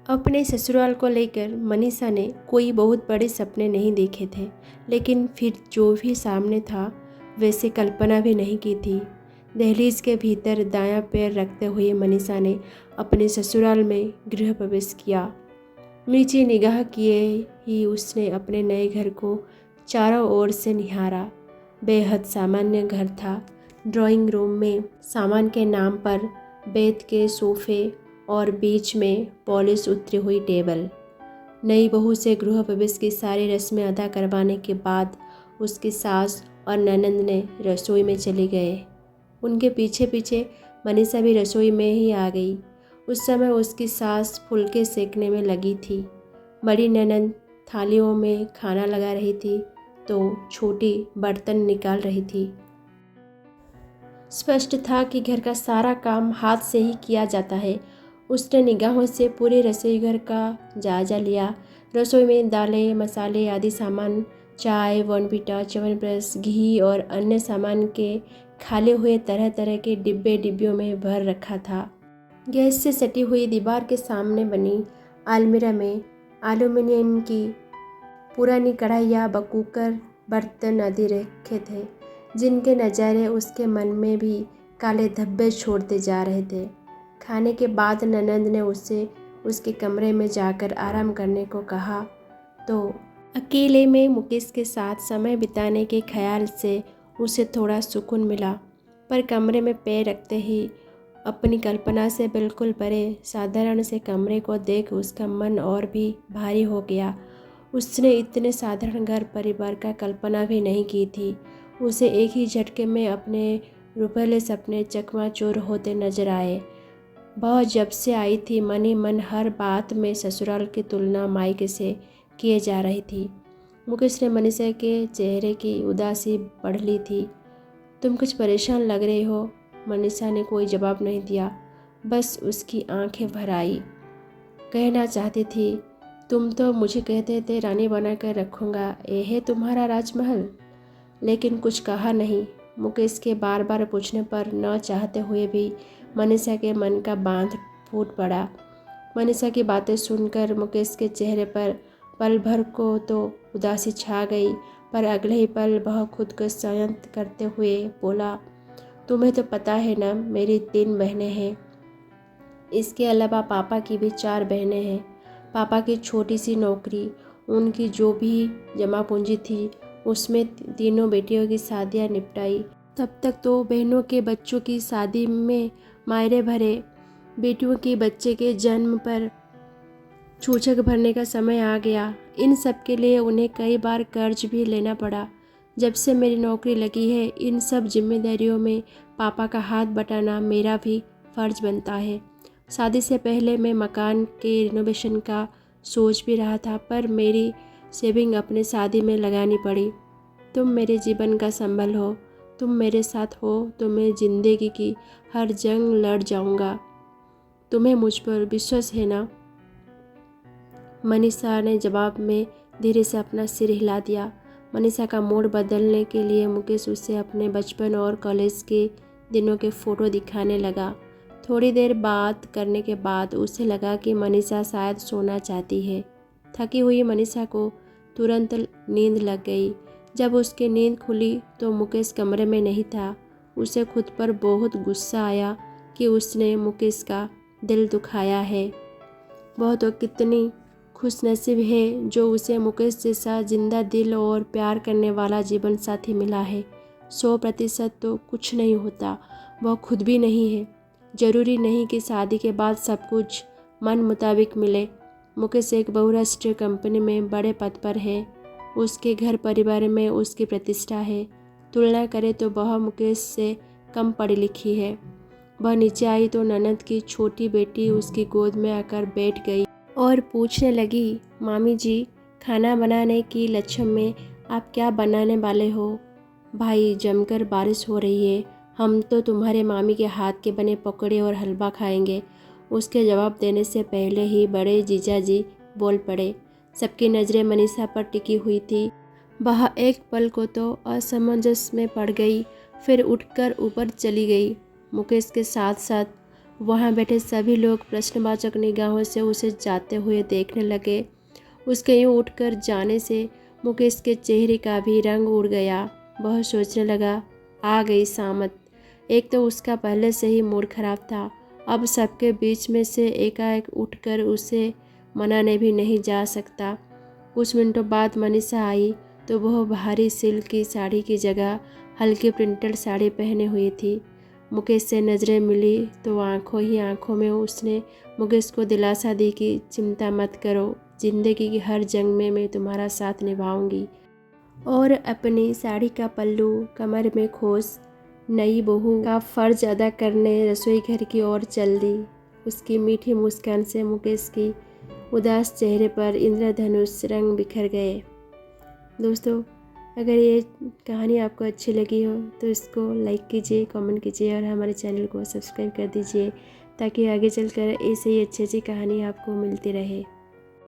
अपने ससुराल को लेकर मनीषा ने कोई बहुत बड़े सपने नहीं देखे थे, लेकिन फिर जो भी सामने था वैसे कल्पना भी नहीं की थी। दहलीज के भीतर दायां पैर रखते हुए मनीषा ने अपने ससुराल में गृह प्रवेश किया। नीचे निगाह किए ही उसने अपने नए घर को चारों ओर से निहारा। बेहद सामान्य घर था। ड्राइंग रूम में सामान के नाम पर बेत के सोफे और बीच में पॉलिश उतरी हुई टेबल। नई बहू से गृह प्रवेश की सारी रस्में अदा करवाने के बाद उसकी सास और ननंद ने रसोई में चले गए। उनके पीछे पीछे मनीषा भी रसोई में ही आ गई। उस समय उसकी सास फुलके सेकने में लगी थी। बड़ी ननंद थालियों में खाना लगा रही थी तो छोटी बर्तन निकाल रही थी। स्पष्ट था कि घर का सारा काम हाथ से ही किया जाता है। उसने निगाहों से पूरे रसोई घर का जायजा लिया। रसोई में दालें, मसाले आदि सामान, चाय, बॉर्नवीटा, च्यवनप्राश, घी और अन्य सामान के खाले हुए तरह तरह के डिब्बे डिब्बियों में भर रखा था। गैस से सटी हुई दीवार के सामने बनी अलमीरा में एल्युमिनियम की पुरानी कढ़ाइयाँ, कुकर, बर्तन आदि रखे थे, जिनके नज़ारे उसके मन में भी काले धब्बे छोड़ते जा रहे थे। खाने के बाद ननंद ने उससे उसके कमरे में जाकर आराम करने को कहा तो अकेले में मुकेश के साथ समय बिताने के ख्याल से उसे थोड़ा सुकून मिला। पर कमरे में पैर रखते ही अपनी कल्पना से बिल्कुल परे साधारण से कमरे को देख उसका मन और भी भारी हो गया। उसने इतने साधारण घर परिवार का कल्पना भी नहीं की थी। उसे एक ही झटके में अपने रुपहले सपने चकनाचूर होते नजर आए। वह जब से आई थी मन ही मन हर बात में ससुराल की तुलना मायके से किए जा रही थी। मुकेश ने मनीषा के चेहरे की उदासी पढ़ ली थी। तुम कुछ परेशान लग रहे हो। मनीषा ने कोई जवाब नहीं दिया, बस उसकी आंखें भर आई। कहना चाहती थी, तुम तो मुझे कहते थे रानी बनाकर रखूँगा, ये है तुम्हारा राजमहल। लेकिन कुछ कहा नहीं। मुकेश के बार बार पूछने पर न चाहते हुए भी मनीषा के मन का बांध फूट पड़ा। मनीषा की बातें सुनकर मुकेश के चेहरे पर पल भर को तो उदासी छा गई, पर अगले ही पल वह खुद को संयत करते हुए बोला, तुम्हें तो पता है ना, मेरी 3 बहनें हैं। इसके अलावा पापा की भी 4 बहनें हैं। पापा की छोटी सी नौकरी, उनकी जो भी जमा पूंजी थी उसमें तीनों बेटियों की शादियां निपटाई। तब तक तो बहनों के बच्चों की शादी में मायरे भरे। बेटियों के बच्चे के जन्म पर छूछक भरने का समय आ गया। इन सब के लिए उन्हें कई बार कर्ज भी लेना पड़ा। जब से मेरी नौकरी लगी है, इन सब जिम्मेदारियों में पापा का हाथ बटाना मेरा भी फर्ज बनता है। शादी से पहले मैं मकान के रिनोवेशन का सोच भी रहा था, पर मेरी सेविंग अपने शादी में लगानी पड़ी। तुम मेरे जीवन का संबल हो। तुम मेरे साथ हो तो मैं ज़िंदगी की हर जंग लड़ जाऊंगा। तुम्हें मुझ पर विश्वास है ना? मनीषा ने जवाब में धीरे से अपना सिर हिला दिया। मनीषा का मूड बदलने के लिए मुकेश उसे अपने बचपन और कॉलेज के दिनों के फ़ोटो दिखाने लगा। थोड़ी देर बात करने के बाद उसे लगा कि मनीषा शायद सोना चाहती है। थकी हुई मनीषा को तुरंत नींद लग गई। जब उसकी नींद खुली तो मुकेश कमरे में नहीं था। उसे खुद पर बहुत गुस्सा आया कि उसने मुकेश का दिल दुखाया है। वह तो कितनी खुशनसीब है जो उसे मुकेश जैसा जिंदा दिल और प्यार करने वाला जीवन साथी मिला है। 100% तो कुछ नहीं होता, वह खुद भी नहीं है। जरूरी नहीं कि शादी के बाद सब कुछ मन मुताबिक मिले। मुकेश एक बहुराष्ट्रीय कंपनी में बड़े पद पर है। उसके घर परिवार में उसकी प्रतिष्ठा है। तुलना करे तो वह मुकेश से कम पढ़ी लिखी है। वह नीचे आई तो ननद की छोटी बेटी उसकी गोद में आकर बैठ गई और पूछने लगी, मामी जी, खाना बनाने की लक्ष्य में आप क्या बनाने वाले हो? भाई, जमकर बारिश हो रही है, हम तो तुम्हारे मामी के हाथ के बने पकौड़े और हलवा खाएंगे। उसके जवाब देने से पहले ही बड़े जीजाजी बोल पड़े। सबकी नज़रें मनीषा पर टिकी हुई थी। वह एक पल को तो असमंजस में पड़ गई, फिर उठकर ऊपर चली गई। मुकेश के साथ साथ वहाँ बैठे सभी लोग प्रश्नवाचक निगाहों से उसे जाते हुए देखने लगे। उसके यूँ उठकर जाने से मुकेश के चेहरे का भी रंग उड़ गया। वह सोचने लगा, आ गई सामत। एक तो उसका पहले से ही मूड खराब था, अब सबके बीच में से एकाएक उठकर उसे मनाने भी नहीं जा सकता। कुछ मिनटों बाद मनीषा आई तो वह भारी सिल्क की साड़ी की जगह हल्की प्रिंटेड साड़ी पहने हुई थी। मुकेश से नज़रें मिली तो आंखों ही आंखों में उसने मुकेश को दिलासा दी कि चिंता मत करो, ज़िंदगी की हर जंग में मैं तुम्हारा साथ निभाऊंगी। और अपनी साड़ी का पल्लू कमर में खोस नई बहू का फर्ज अदा करने रसोई घर की ओर चल दी। उसकी मीठी मुस्कान से मुकेश की उदास चेहरे पर इंद्रधनुष रंग बिखर गए। दोस्तों, अगर ये कहानी आपको अच्छी लगी हो तो इसको लाइक कीजिए, कमेंट कीजिए और हमारे चैनल को सब्सक्राइब कर दीजिए ताकि आगे चलकर ऐसे ही अच्छी अच्छी कहानी आपको मिलती रहे।